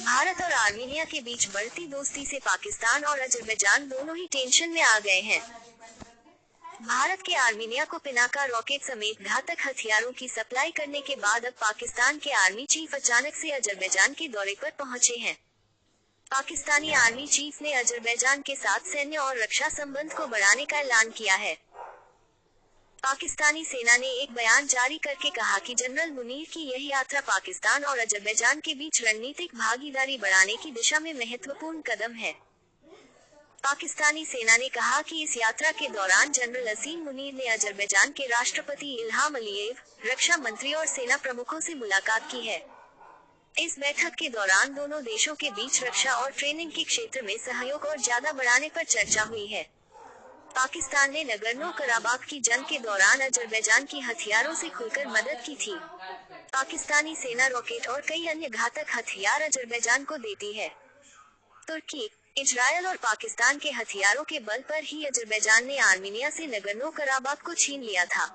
भारत और आर्मीनिया के बीच बढ़ती दोस्ती से पाकिस्तान और अजरबैजान दोनों ही टेंशन में आ गए हैं। भारत के आर्मीनिया को पिनाका रॉकेट समेत घातक हथियारों की सप्लाई करने के बाद अब पाकिस्तान के आर्मी चीफ अचानक से अजरबैजान के दौरे पर पहुंचे हैं। पाकिस्तानी आर्मी चीफ ने अजरबैजान के साथ सैन्य और रक्षा संबंध को बढ़ाने का ऐलान किया है। पाकिस्तानी सेना ने एक बयान जारी करके कहा कि जनरल मुनीर की यह यात्रा पाकिस्तान और अजरबैजान के बीच रणनीतिक भागीदारी बढ़ाने की दिशा में महत्वपूर्ण कदम है। पाकिस्तानी सेना ने कहा कि इस यात्रा के दौरान जनरल असीम मुनीर ने अजरबैजान के राष्ट्रपति इल्हाम अलीयेव, रक्षा मंत्री और सेना प्रमुखों से मुलाकात की है। इस बैठक के दौरान दोनों देशों के बीच रक्षा और ट्रेनिंग के क्षेत्र में सहयोग और ज्यादा बढ़ाने पर चर्चा हुई है। पाकिस्तान ने नगर्नो कराबाख की जंग के दौरान अजरबैजान की हथियारों से खुलकर मदद की थी। पाकिस्तानी सेना रॉकेट और कई अन्य घातक हथियार अजरबैजान को देती है। तुर्की, इजरायल और पाकिस्तान के हथियारों के बल पर ही अजरबैजान ने आर्मीनिया से नगर्नो कराबाख को छीन लिया था।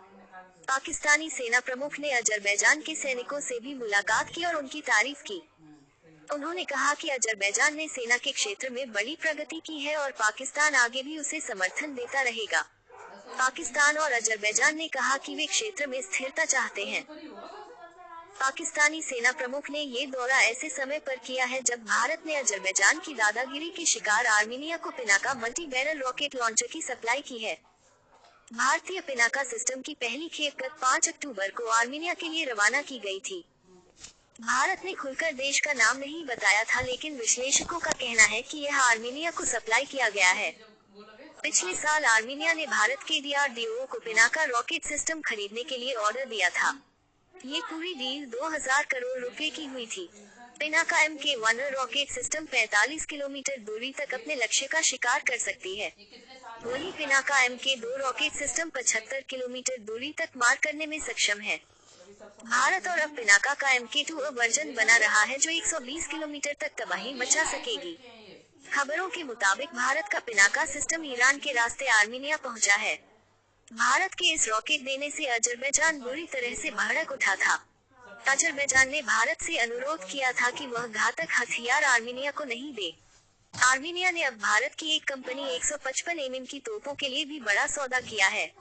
पाकिस्तानी सेना प्रमुख ने अजरबैजान के सैनिकों से भी मुलाकात की और उनकी तारीफ की। उन्होंने कहा कि अजरबैजान ने सेना के क्षेत्र में बड़ी प्रगति की है और पाकिस्तान आगे भी उसे समर्थन देता रहेगा। पाकिस्तान और अजरबैजान ने कहा कि वे क्षेत्र में स्थिरता चाहते हैं। पाकिस्तानी सेना प्रमुख ने ये दौरा ऐसे समय पर किया है जब भारत ने अजरबैजान की दादागिरी के शिकार आर्मीनिया को Pinaka multi barrel rocket launcher की सप्लाई की है। भारतीय पिनाका सिस्टम की पहली खेप गत 5 अक्टूबर को आर्मीनिया के लिए रवाना की गई थी। भारत ने खुलकर देश का नाम नहीं बताया था, लेकिन विश्लेषकों का कहना है कि यह आर्मीनिया को सप्लाई किया गया है। पिछले साल आर्मीनिया ने भारत के DRDO को पिनाका रॉकेट सिस्टम खरीदने के लिए ऑर्डर दिया था। ये पूरी डील 2000 करोड़ रुपए की हुई थी। Pinaka MK1 rocket system 45 kilometre दूरी तक अपने लक्ष्य का शिकार कर सकती है। वहीं Pinaka MK2 rocket system 75 kilometre दूरी तक मार करने में सक्षम है। भारत और अब पिनाका का MK2 वर्जन बना रहा है जो 120 किलोमीटर तक तबाही मचा सकेगी। खबरों के मुताबिक भारत का पिनाका सिस्टम ईरान के रास्ते आर्मीनिया पहुंचा है। भारत के इस रॉकेट देने से अजरबैजान बुरी तरह से भड़क उठा था। अजरबैजान ने भारत से अनुरोध किया था कि वह घातक हथियार आर्मीनिया को नहीं दे। आर्मीनिया ने अब भारत की एक कंपनी 155 mm की तोपों के लिए भी बड़ा सौदा किया है।